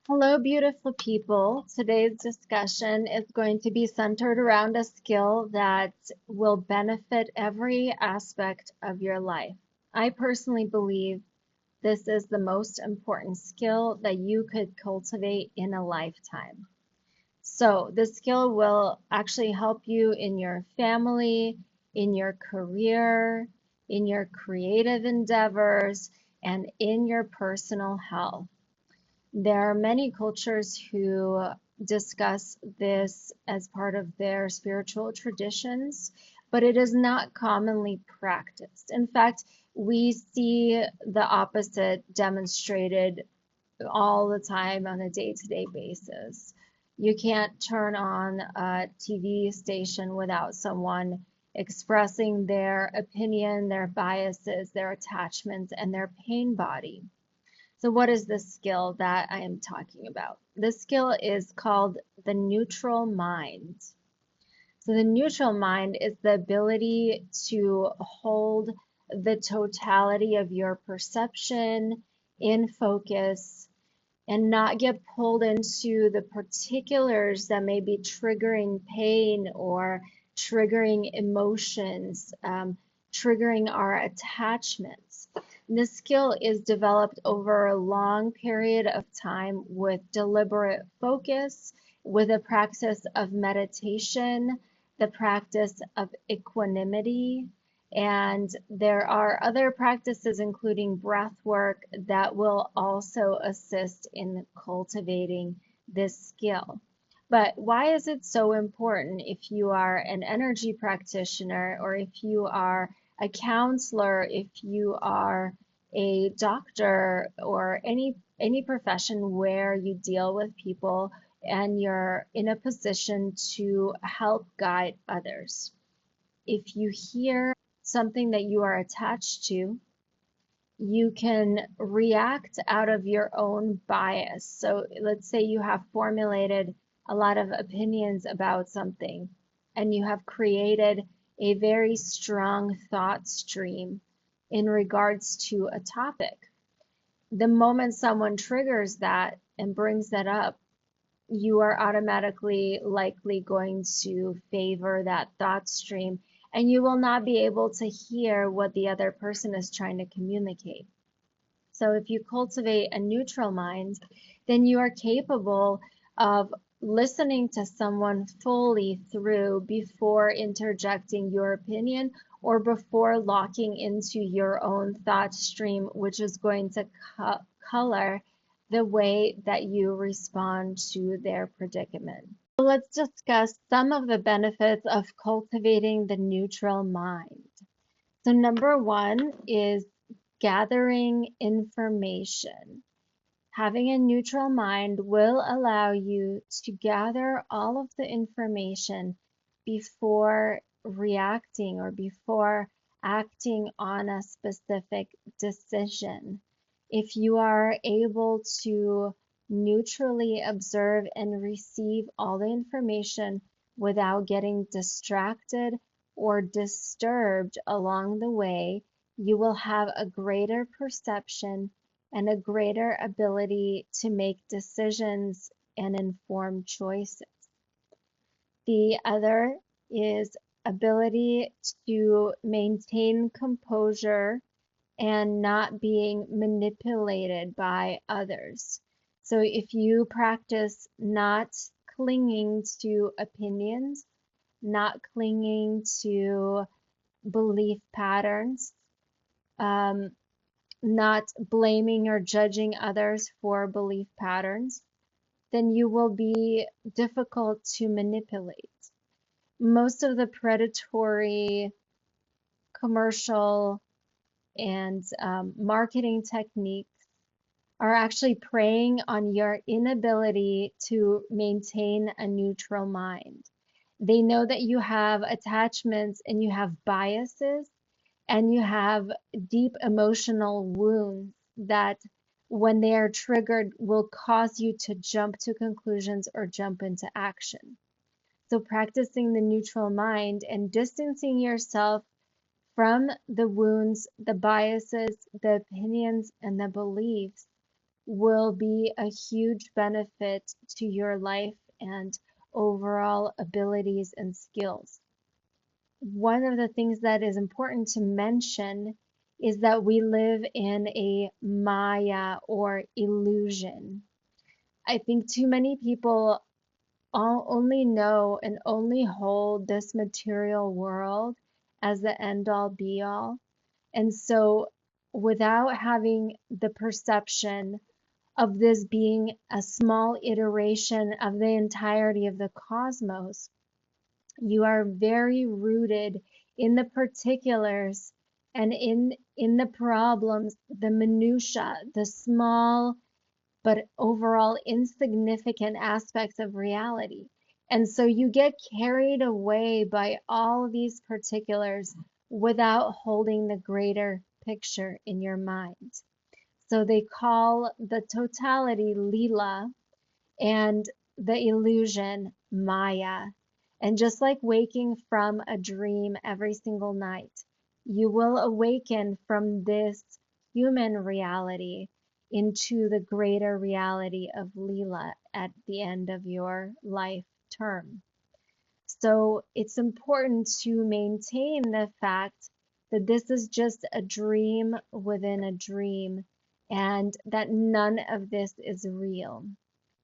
Hello, beautiful people. Today's discussion is going to be centered around a skill that will benefit every aspect of your life. I personally believe this is the most important skill that you could cultivate in a lifetime. So, this skill will actually help you in your family, in your career, in your creative endeavors, and in your personal health. There are many cultures who discuss this as part of their spiritual traditions, but it is not commonly practiced. In fact, we see the opposite demonstrated all the time on a day-to-day basis. You can't turn on a TV station without someone expressing their opinion, their biases, their attachments, and their pain body. So what is this skill that I am talking about? This skill is called the neutral mind. So the neutral mind is the ability to hold the totality of your perception in focus and not get pulled into the particulars that may be triggering pain or triggering emotions, triggering our attachments. And this skill is developed over a long period of time with deliberate focus, with a practice of meditation, the practice of equanimity, and there are other practices, including breath work, that will also assist in cultivating this skill. But why is it so important if you are an energy practitioner, or if you are a counselor, if you are a doctor, or any profession where you deal with people and you're in a position to help guide others? If you hear something that you are attached to, you can react out of your own bias. So let's say you have formulated a lot of opinions about something and you have created a very strong thought stream in regards to a topic. The moment someone triggers that and brings that up, you are automatically likely going to favor that thought stream, and you will not be able to hear what the other person is trying to communicate. So if you cultivate a neutral mind, then you are capable of listening to someone fully through before interjecting your opinion or before locking into your own thought stream, which is going to color the way that you respond to their predicament. So let's discuss some of the benefits of cultivating the neutral mind. So number one is gathering information. Having a neutral mind will allow you to gather all of the information before reacting or before acting on a specific decision. If you are able to neutrally observe and receive all the information without getting distracted or disturbed along the way, you will have a greater perception and a greater ability to make decisions and informed choices. The other is ability to maintain composure and not being manipulated by others. So if you practice not clinging to opinions, not clinging to belief patterns, um, not blaming or judging others for belief patterns, then you will be difficult to manipulate. Most of the predatory commercial and marketing techniques are actually preying on your inability to maintain a neutral mind. They know that you have attachments and you have biases and you have deep emotional wounds that, when they are triggered, will cause you to jump to conclusions or jump into action. So practicing the neutral mind and distancing yourself from the wounds, the biases, the opinions, and the beliefs will be a huge benefit to your life and overall abilities and skills. One of the things that is important to mention is that we live in a Maya or illusion. I think too many people only know and only hold this material world as the end all be all. And so, without having the perception of this being a small iteration of the entirety of the cosmos, you are very rooted in the particulars and in the problems, the minutia, the small but overall insignificant aspects of reality. And so you get carried away by all these particulars without holding the greater picture in your mind. So they call the totality Lila and the illusion Maya. And just like waking from a dream every single night, you will awaken from this human reality into the greater reality of Leela at the end of your life term. So it's important to maintain the fact that this is just a dream within a dream and that none of this is real.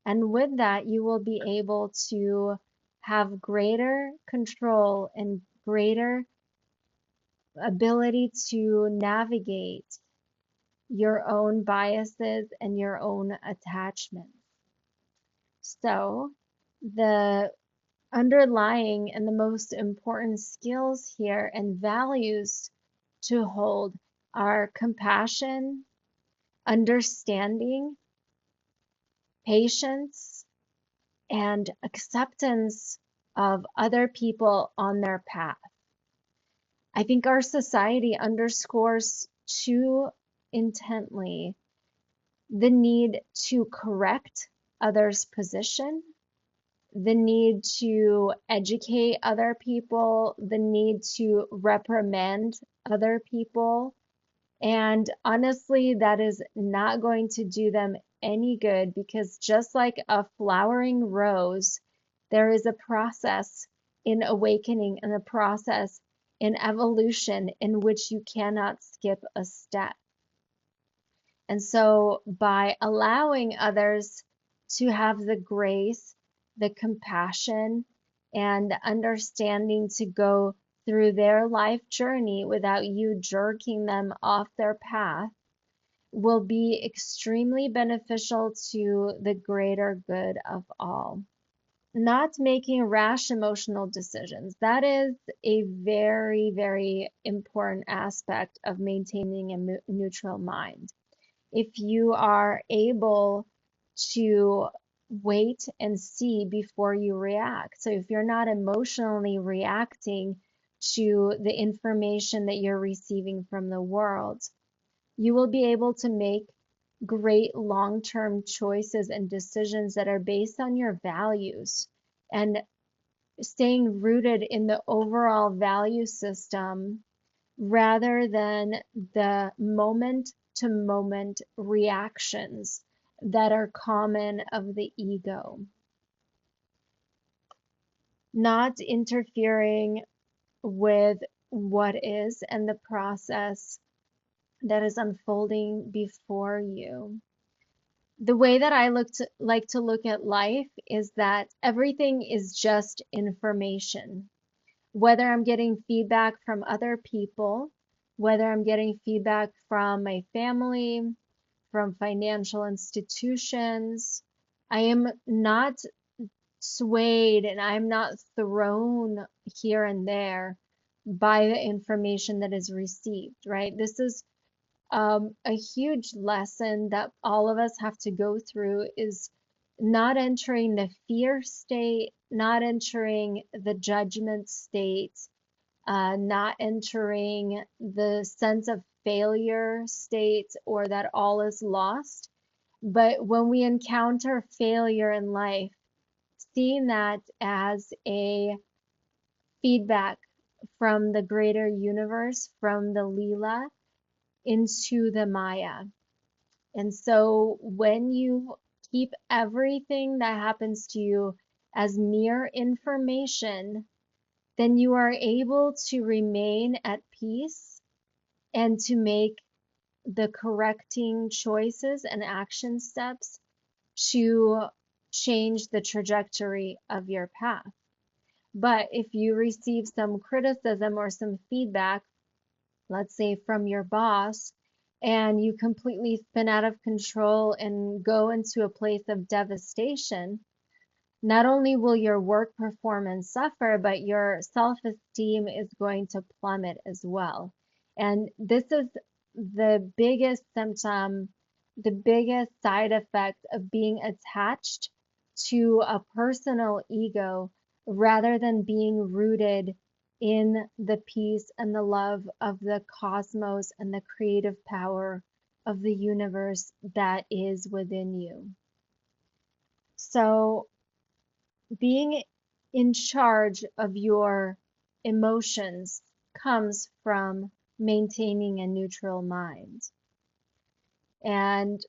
And with that, you will be able to have greater control and greater ability to navigate your own biases and your own attachments. So, the underlying and the most important skills here and values to hold are compassion, understanding, patience, and acceptance of other people on their path. I think our society underscores too intently the need to correct others' position, the need to educate other people, the need to reprimand other people. And honestly, that is not going to do them any good because just like a flowering rose, there is a process in awakening and a process in evolution in which you cannot skip a step. And so, by allowing others to have the grace, the compassion, and the understanding to go through their life journey without you jerking them off their path, will be extremely beneficial to the greater good of all. Not making rash emotional decisions. That is a very, very important aspect of maintaining a neutral mind. If you are able to wait and see before you react. So if you're not emotionally reacting to the information that you're receiving from the world, you will be able to make great long-term choices and decisions that are based on your values and staying rooted in the overall value system rather than the moment to moment reactions that are common of the ego. Not interfering with what is and the process that is unfolding before you. The way that I like to look at life is that everything is just information. Whether I'm getting feedback from other people, whether I'm getting feedback from my family, from financial institutions, I am not swayed and I'm not thrown here and there by the information that is received, right? This is a huge lesson that all of us have to go through is not entering the fear state, not entering the judgment state, not entering the sense of failure state or that all is lost. But when we encounter failure in life, seeing that as a feedback from the greater universe, from the Leela into the Maya. And so when you keep everything that happens to you as mere information, then you are able to remain at peace and to make the correcting choices and action steps to change the trajectory of your path. But if you receive some criticism or some feedback, let's say from your boss, and you completely spin out of control and go into a place of devastation, not only will your work performance suffer, but your self-esteem is going to plummet as well. And this is the biggest symptom, the biggest side effect of being attached to a personal ego rather than being rooted in the peace and the love of the cosmos and the creative power of the universe that is within you. So, being in charge of your emotions comes from maintaining a neutral mind. And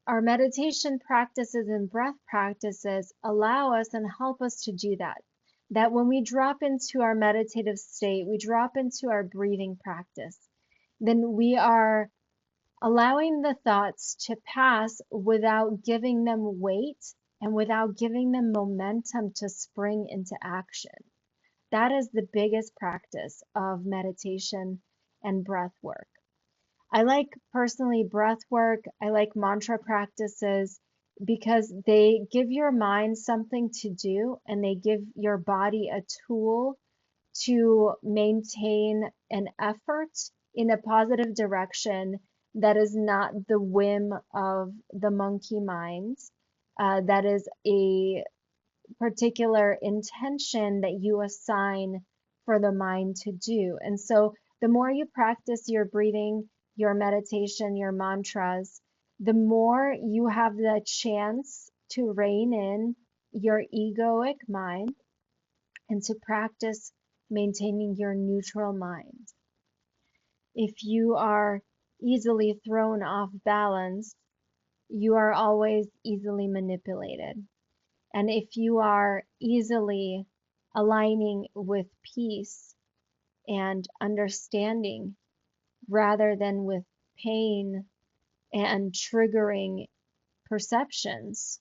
our meditation practices and breath practices allow us and help us to do that. That when we drop into our meditative state, we drop into our breathing practice, then we are allowing the thoughts to pass without giving them weight and without giving them momentum to spring into action. That is the biggest practice of meditation and breath work. I like personally breath work, I like mantra practices because they give your mind something to do and they give your body a tool to maintain an effort in a positive direction that is not the whim of the monkey mind, that is a particular intention that you assign for the mind to do. And so the more you practice your breathing, your meditation, your mantras, the more you have the chance to rein in your egoic mind and to practice maintaining your neutral mind. If you are easily thrown off balance, you are always easily manipulated. And if you are easily aligning with peace and understanding rather than with pain and triggering perceptions,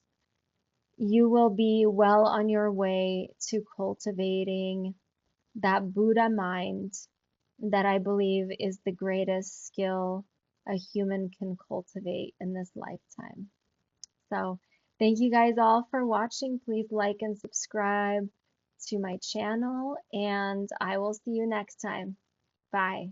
you will be well on your way to cultivating that Buddha mind that I believe is the greatest skill a human can cultivate in this lifetime. So, thank you guys all for watching. Please like and subscribe to my channel, and I will see you next time. Bye.